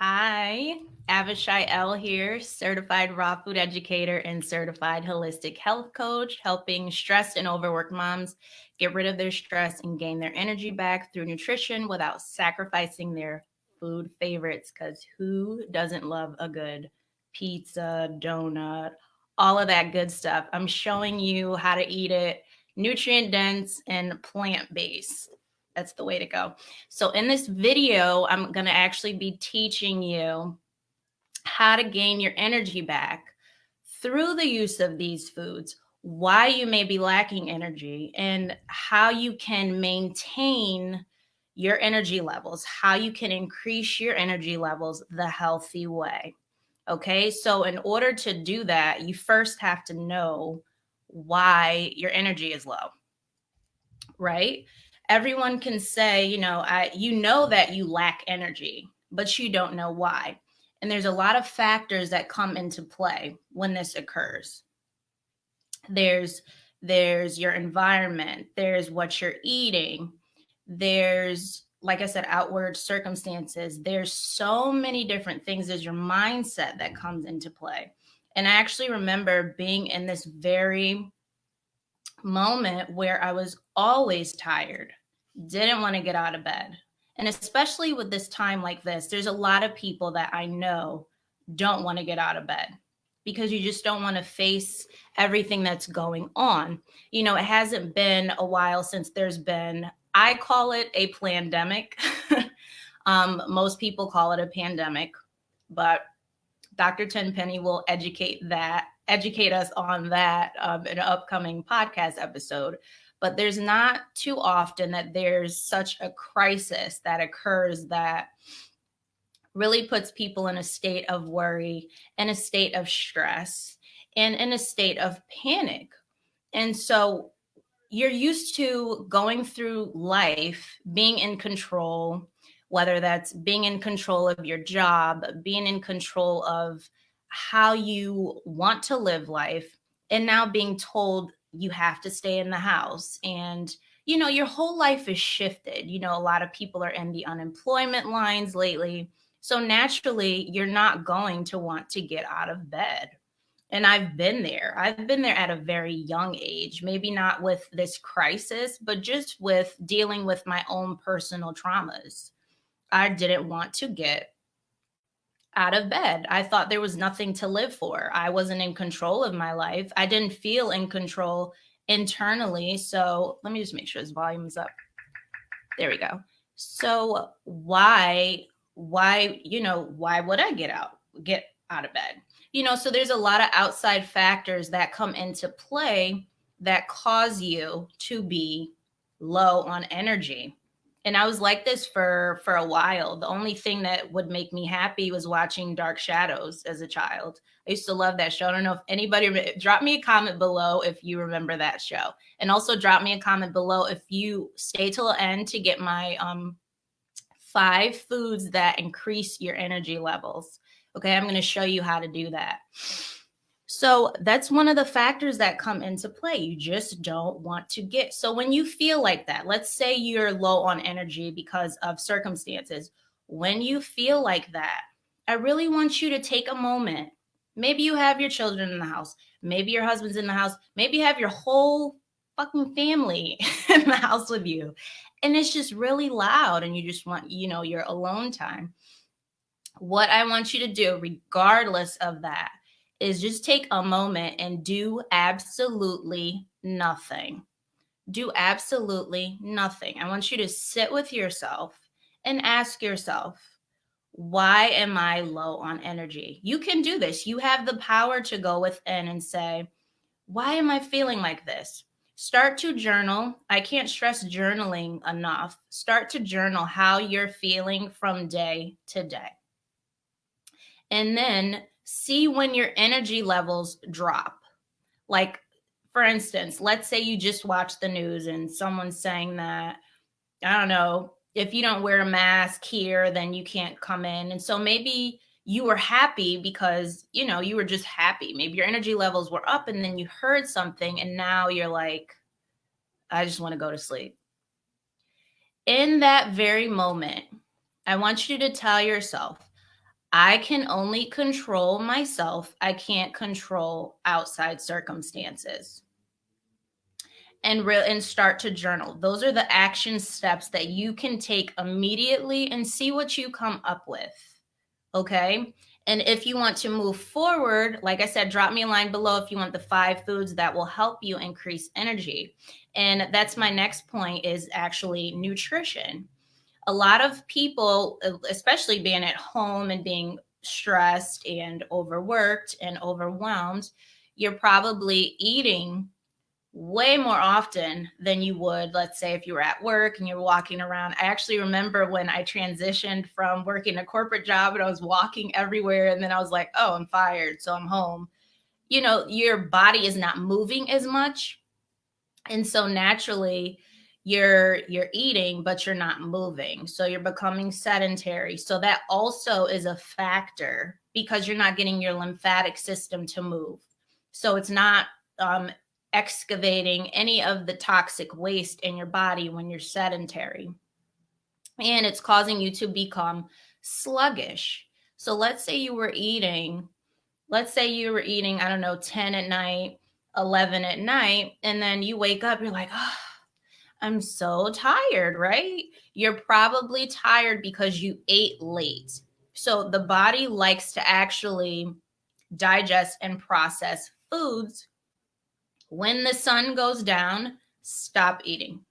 Hi, Avi here, certified raw food educator and certified holistic health coach, helping stressed and overworked moms get rid of their stress and gain their energy back through nutrition without sacrificing their food favorites. Because who doesn't love a good pizza, donut, all of that good stuff? I'm showing you how to eat it nutrient dense and plant based. That's the way to go. So in this video, I'm going to actually be teaching you how to gain your energy back through the use of these foods, why you may be lacking energy, and how you can maintain your energy levels, how you can increase your energy levels the healthy way. Okay, so in order to do that, you first have to know why your energy is low, right? Everyone can say, you know that you lack energy, but you don't know why. And there's a lot of factors that come into play when this occurs. There's your environment, there's what you're eating, there's, like I said, outward circumstances. There's so many different things. There's your mindset that comes into play. And I actually remember being in this very moment where I was always tired, didn't want to get out of bed. And especially with this time like this, there's a lot of people that I know don't want to get out of bed because you just don't want to face everything that's going on. It hasn't been a while since there's been, I call it a pandemic. Most people call it a pandemic, but Dr. Tenpenny will educate us on that in an upcoming podcast episode. But there's not too often that there's such a crisis that occurs that really puts people in a state of worry, in a state of stress, and in a state of panic. And so you're used to going through life, being in control, whether that's being in control of your job, being in control of how you want to live life, and now being told you have to stay in the house. And, your whole life is shifted. A lot of people are in the unemployment lines lately. So naturally, you're not going to want to get out of bed. And I've been there. I've been there at a very young age, maybe not with this crisis, but just with dealing with my own personal traumas. I didn't want to get out of bed. I thought there was nothing to live for. I wasn't in control of my life. I didn't feel in control internally. So let me just make sure this volume is up. There we go. So why would I get out of bed? So there's a lot of outside factors that come into play that cause you to be low on energy. And I was like this for a while. The only thing that would make me happy was watching Dark Shadows as a child. I used to love that show. I don't know if anybody, drop me a comment below if you remember that show. And also drop me a comment below if you stay till the end to get my 5 foods that increase your energy levels. Okay, I'm going to show you how to do that. So that's one of the factors that come into play. You just don't want to get. So when you feel like that, let's say you're low on energy because of circumstances. When you feel like that, I really want you to take a moment. Maybe you have your children in the house. Maybe your husband's in the house. Maybe you have your whole fucking family in the house with you. And it's just really loud and you just want, your alone time. What I want you to do, regardless of that, is just take a moment and do absolutely nothing. Do absolutely nothing. I want you to sit with yourself and ask yourself, why am I low on energy? You can do this. You have the power to go within and say, why am I feeling like this? Start to journal. I can't stress journaling enough. Start to journal how you're feeling from day to day. And then see when your energy levels drop. Like, for instance, let's say you just watch the news and someone's saying that, I don't know, if you don't wear a mask here, then you can't come in. And so maybe you were happy because, you were just happy. Maybe your energy levels were up and then you heard something and now you're like, I just want to go to sleep. In that very moment, I want you to tell yourself, I can only control myself. I can't control outside circumstances. And start to journal. Those are the action steps that you can take immediately and see what you come up with. Okay. And if you want to move forward, like I said, drop me a line below if you want the 5 foods that will help you increase energy. And that's my next point, is actually nutrition. A lot of people, especially being at home and being stressed and overworked and overwhelmed, you're probably eating way more often than you would, let's say, if you were at work and you're walking around. I actually remember when I transitioned from working a corporate job and I was walking everywhere, and then I was like, oh, I'm fired, so I'm home. You know, your body is not moving as much. And so naturally you're eating, but you're not moving. So you're becoming sedentary. So that also is a factor, because you're not getting your lymphatic system to move. So it's not excavating any of the toxic waste in your body when you're sedentary. And it's causing you to become sluggish. So let's say you were eating, I don't know, 10 at night, 11 at night, and then you wake up, you're like, oh, I'm so tired, right? You're probably tired because you ate late. So the body likes to actually digest and process foods. When the sun goes down, stop eating.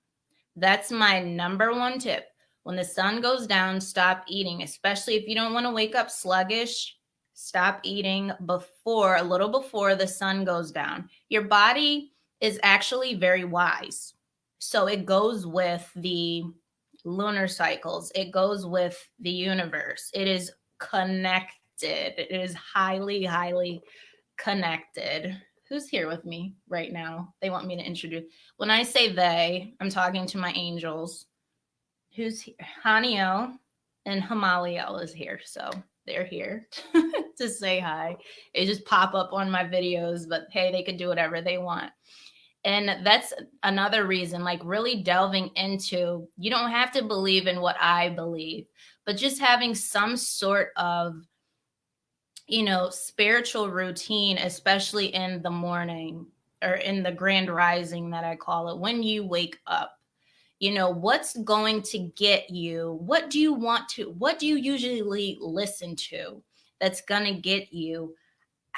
That's my number one tip. When the sun goes down, stop eating, especially if you don't want to wake up sluggish. Stop eating a little before the sun goes down. Your body is actually very wise. So it goes with the lunar cycles. It goes with the universe. It is connected. It is highly, highly connected. Who's here with me right now? They want me to introduce. When I say they, I'm talking to my angels. Who's here? Haniel and Hamaliel is here. So they're here to say hi. They just pop up on my videos, but hey, they could do whatever they want. And that's another reason, like really delving into, you don't have to believe in what I believe, but just having some sort of, spiritual routine, especially in the morning or in the grand rising that I call it, when you wake up. What's going to get you? What do you usually listen to that's going to get you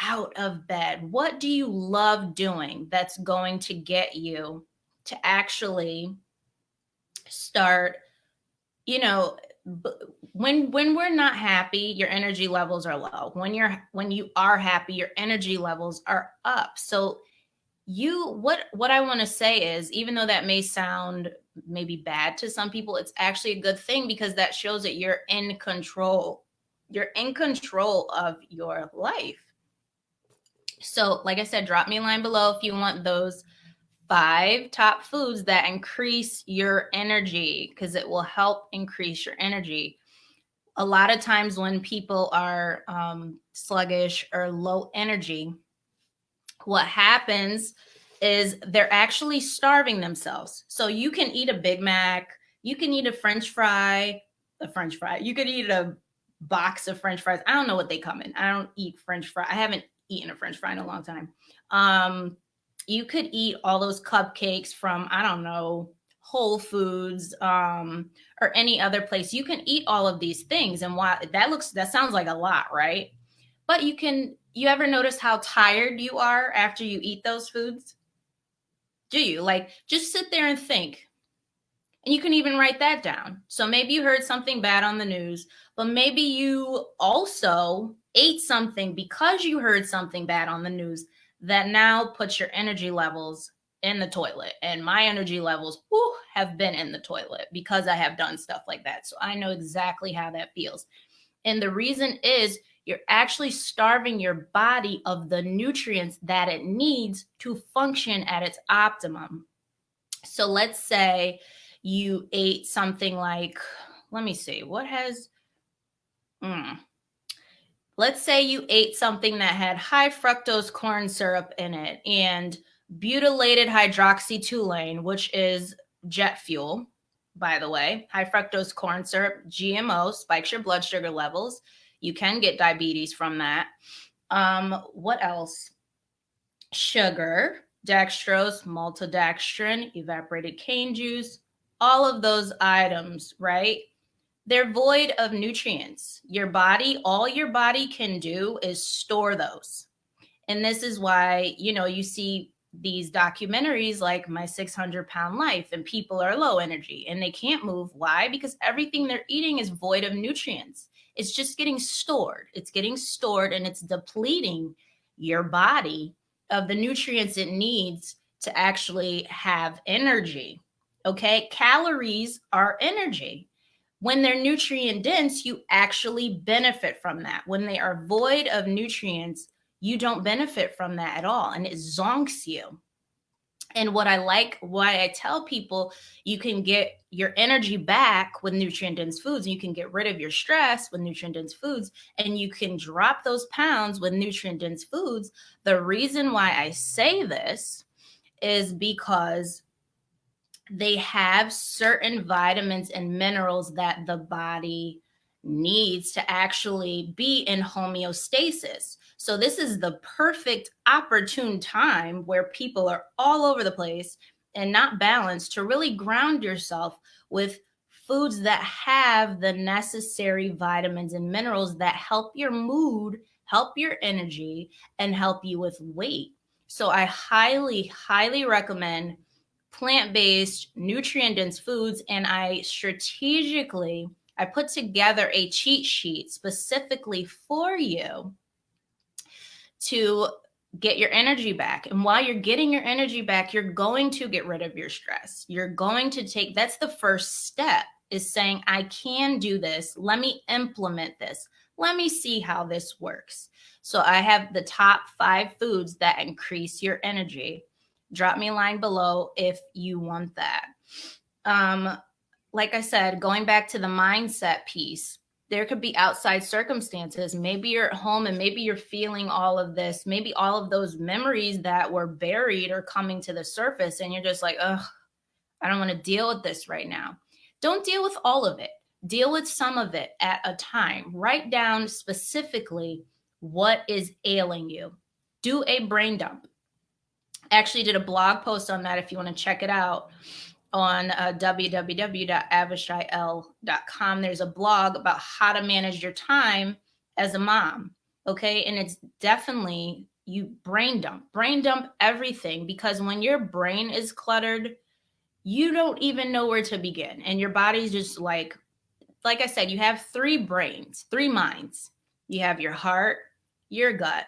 out of bed? What do you love doing that's going to get you to actually start, when we're not happy, your energy levels are low. When you are happy, your energy levels are up. So what I want to say is, even though that may sound maybe bad to some people, it's actually a good thing, because that shows that you're in control. You're in control of your life. So like I said, drop me a line below if you want those 5 top foods that increase your energy, because it will help increase your energy. A lot of times when people are sluggish or low energy, what happens is they're actually starving themselves. So you can eat a Big Mac, you can eat a French fry, you could eat a box of French fries. I don't know what they come in. I don't eat French fry. I haven't eaten a French fry in a long time. You could eat all those cupcakes from, I don't know, Whole Foods, or any other place. You can eat all of these things. And while that sounds like a lot, right? But you ever notice how tired you are after you eat those foods? Do you? Like, just sit there and think. And you can even write that down. So maybe you heard something bad on the news, but maybe you also ate something because you heard something bad on the news that now puts your energy levels in the toilet. And my energy levels have been in the toilet because I have done stuff like that. So I know exactly how that feels. And the reason is, you're actually starving your body of the nutrients that it needs to function at its optimum. So let's say you ate something like, let's say you ate something that had high fructose corn syrup in it and butylated hydroxytoluene, which is jet fuel, by the way. High fructose corn syrup, GMO, spikes your blood sugar levels. You can get diabetes from that. What else? Sugar, dextrose, maltodextrin, evaporated cane juice, all of those items, right? They're void of nutrients. Your body, all your body can do is store those. And this is why, you see these documentaries like My 600-Pound Life, and people are low energy and they can't move. Why? Because everything they're eating is void of nutrients. It's just getting stored. It's getting stored and it's depleting your body of the nutrients it needs to actually have energy. Okay. Calories are energy. When they're nutrient dense, you actually benefit from that. When they are void of nutrients, you don't benefit from that at all. And it zonks you. And why I tell people you can get your energy back with nutrient dense foods, and you can get rid of your stress with nutrient dense foods, and you can drop those pounds with nutrient dense foods. The reason why I say this is because they have certain vitamins and minerals that the body needs to actually be in homeostasis. So this is the perfect opportune time where people are all over the place and not balanced to really ground yourself with foods that have the necessary vitamins and minerals that help your mood, help your energy, and help you with weight. So I highly, highly recommend plant-based, nutrient-dense foods, and I put together a cheat sheet specifically for you to get your energy back. And while you're getting your energy back, you're going to get rid of your stress. You're going to that's the first step, is saying, I can do this. Let me implement this. Let me see how this works. So I have the top 5 foods that increase your energy. Drop me a line below if you want that. Like I said, going back to the mindset piece, there could be outside circumstances. Maybe you're at home and maybe you're feeling all of this. Maybe all of those memories that were buried are coming to the surface and you're just like, ugh, I don't want to deal with this right now. Don't deal with all of it. Deal with some of it at a time. Write down specifically what is ailing you. Do a brain dump. I actually did a blog post on that if you want to check it out on www.avispeaking.com. There's a blog about how to manage your time as a mom. Okay. And it's definitely, you brain dump everything, because when your brain is cluttered, you don't even know where to begin. And your body's just like I said, you have 3 brains, 3 minds. You have your heart, your gut,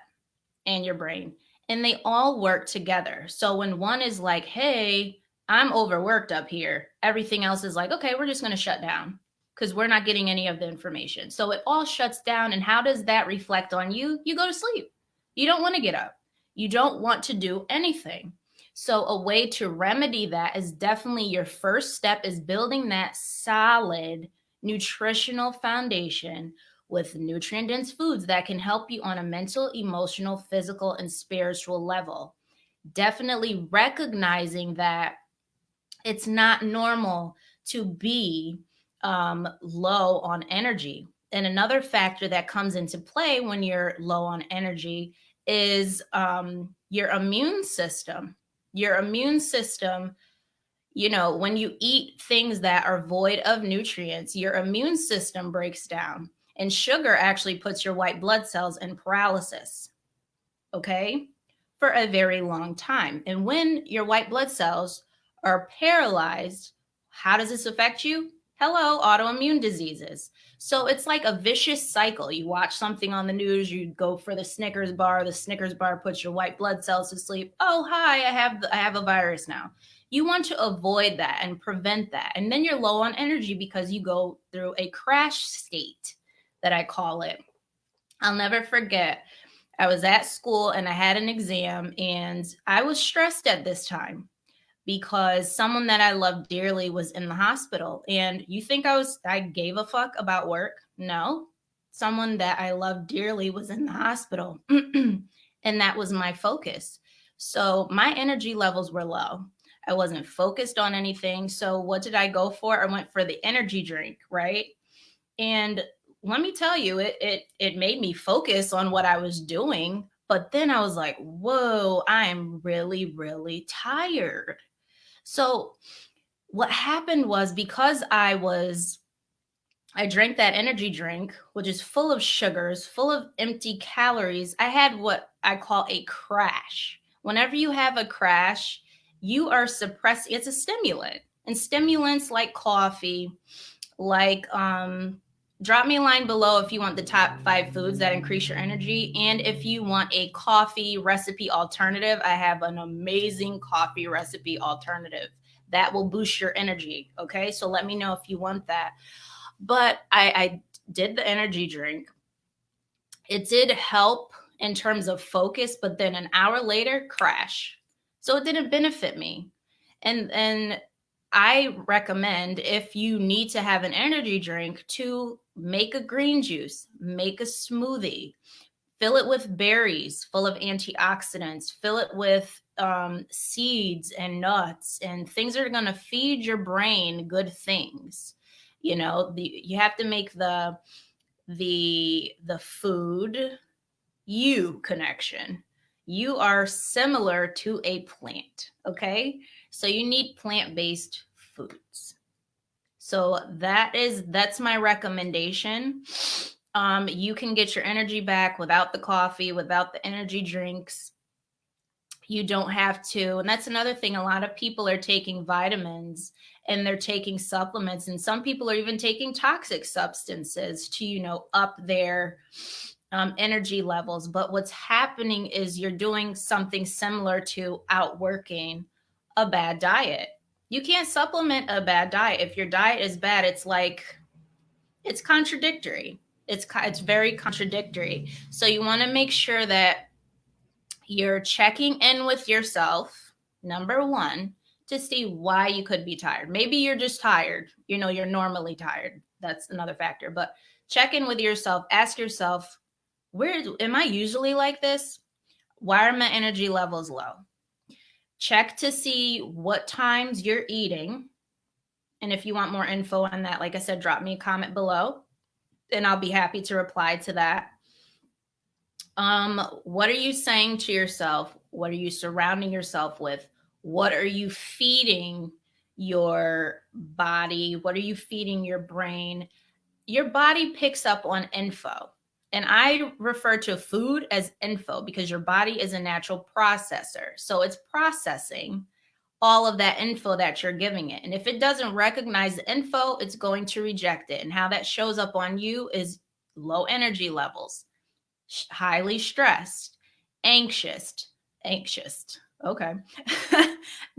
and your brain. And they all work together. So when one is like, hey, I'm overworked up here, everything else is like, okay, we're just going to shut down because we're not getting any of the information. So it all shuts down. And how does that reflect on you? You go to sleep. You don't want to get up. You don't want to do anything. So a way to remedy that is definitely, your first step is building that solid nutritional foundation with nutrient-dense foods that can help you on a mental, emotional, physical, and spiritual level. Definitely recognizing that it's not normal to be low on energy. And another factor that comes into play when you're low on energy is your immune system. Your immune system, when you eat things that are void of nutrients, your immune system breaks down. And sugar actually puts your white blood cells in paralysis, okay, for a very long time. And when your white blood cells are paralyzed, how does this affect you? Hello, autoimmune diseases. So it's like a vicious cycle. You watch something on the news, you go for the Snickers bar puts your white blood cells to sleep. Oh, hi, I have a virus now. You want to avoid that and prevent that. And then you're low on energy because you go through a crash state, that I call it. I'll never forget, I was at school and I had an exam and I was stressed at this time because someone that I loved dearly was in the hospital. And you think I gave a fuck about work? No. Someone that I loved dearly was in the hospital. And that was my focus. So my energy levels were low. I wasn't focused on anything. So what did I go for? I went for the energy drink, right? And let me tell you, it made me focus on what I was doing. But then I was like, whoa, I am really, really tired. So what happened was, because I drank that energy drink, which is full of sugars, full of empty calories. I had what I call a crash. Whenever you have a crash, you are suppressing, it's a stimulant. And stimulants like coffee, like drop me a line below if you want the top 5 foods that increase your energy. And if you want a coffee recipe alternative, I have an amazing coffee recipe alternative that will boost your energy. Okay, so let me know if you want that. But I did the energy drink. It did help in terms of focus, but then an hour later, crash. So it didn't benefit me. And I recommend, if you need to have an energy drink, to make a green juice, make a smoothie, fill it with berries full of antioxidants, fill it with seeds and nuts and things that are going to feed your brain good things. You know, you have to make the food you connection. You are similar to a plant, okay? So you need plant-based foods. So that's my recommendation. You can get your energy back without the coffee, without the energy drinks. You don't have to. And that's another thing. A lot of people are taking vitamins and they're taking supplements, and some people are even taking toxic substances to, up their energy levels. But what's happening is you're doing something similar to outworking a bad diet. You can't supplement a bad diet. If your diet is bad, it's contradictory. It's very contradictory. So you want to make sure that you're checking in with yourself, number one, to see why you could be tired. Maybe you're just tired. You're normally tired. That's another factor. But check in with yourself. Ask yourself, where am I usually like this? Why are my energy levels low? Check to see what times you're eating. And if you want more info on that, like I said, drop me a comment below and I'll be happy to reply to that. What are you saying to yourself? What are you surrounding yourself with? What are you feeding your body? What are you feeding your brain? Your body picks up on info. And I refer to food as info because your body is a natural processor. So it's processing all of that info that you're giving it. And if it doesn't recognize the info, it's going to reject it. And how that shows up on you is low energy levels, highly stressed, anxious, okay,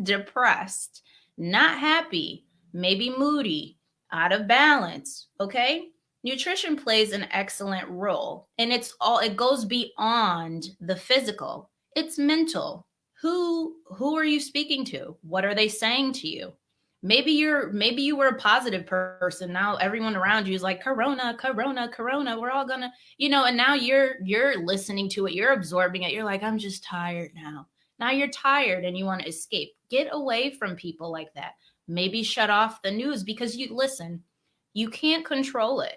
depressed, not happy, maybe moody, out of balance, okay? Nutrition plays an excellent role, and it goes beyond the physical. It's mental. Who are you speaking to? What are they saying to you? Maybe you were a positive person. Now everyone around you is like, corona, corona, corona, we're all gonna, and now you're listening to it, you're absorbing it. You're like, I'm just tired now. Now you're tired and you want to escape. Get away from people like that. Maybe shut off the news, because you can't control it.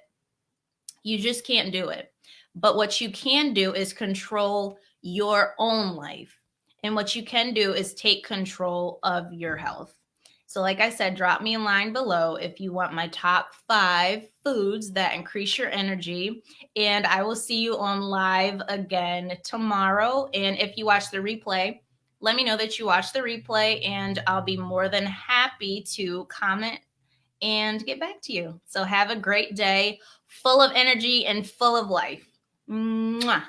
You just can't do it. But what you can do is control your own life. And what you can do is take control of your health. So like I said, drop me a line below if you want my top 5 foods that increase your energy. And I will see you on live again tomorrow. And if you watch the replay, let me know that you watched the replay, and I'll be more than happy to comment and get back to you. So have a great day, full of energy and full of life. Mwah.